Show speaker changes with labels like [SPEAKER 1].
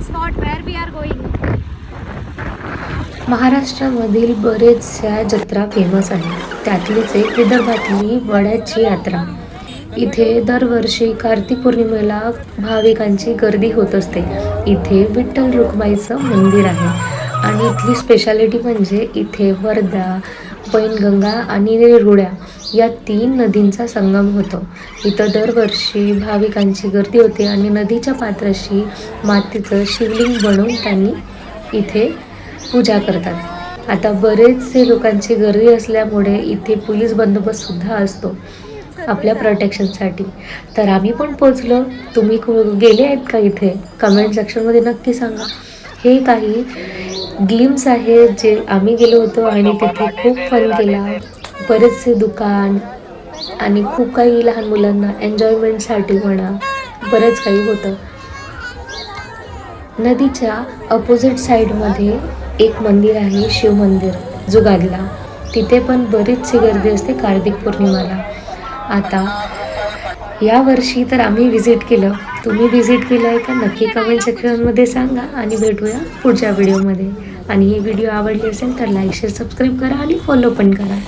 [SPEAKER 1] spot where we are going.
[SPEAKER 2] महाराष्ट्रामधील बरेचशा जत्रा famous आहेत. त्यातलीच एक विदर्भातली वड्याची यात्रा. इथे दरवर्षी कार्तिक पौर्णिमेला भाविकांची गर्दी होत असते. इथे विठ्ठल रुक्माईचं मंदिर आहे आणि इथली स्पेशालिटी म्हणजे इथे वर्धा, पैनगंगा आणि रेरुड्या या 3 नदींचा संगम होतो. इथं दरवर्षी भाविकांची गर्दी होते आणि नदीच्या पात्राशी मातीचं शिवलिंग बनवून त्यांनी इथे पूजा करतात. आता बरेचसे लोकांची गर्दी असल्यामुळे इथे पोलीस बंदोबस्तसुद्धा असतो आपल्या प्रोटेक्शनसाठी. तर आम्ही पण पोचलो. तुम्ही गेले आहेत का इथे? कमेंट सेक्शनमध्ये नक्की सांगा. हे काही ग्लिम्स आहे जे आम्ही गेलो होतो आणि तिथे खूप फन केला. बरेचसे दुकान आणि खूप काही लहान मुलांना एन्जॉयमेंटसाठी म्हणा बरंच काही होतं. नदीच्या अपोजिट साईडमध्ये एक मंदिर आहे, शिव मंदिर जुगाडला. तिथे पण बरीचशी गर्दी असते कार्तिक पौर्णिमेला. आता यावर्षी तर आम्ही व्हिजिट केलं. तुम्ही व्हिजिट केलं आहे का? नक्की कमेंट सेक्शनमध्ये सांगा आणि भेटूया पुढच्या व्हिडिओमध्ये. आणि ही व्हिडिओ आवडली असेल तर लाईक, शेअर, सबस्क्राईब करा आणि फॉलो पण करा.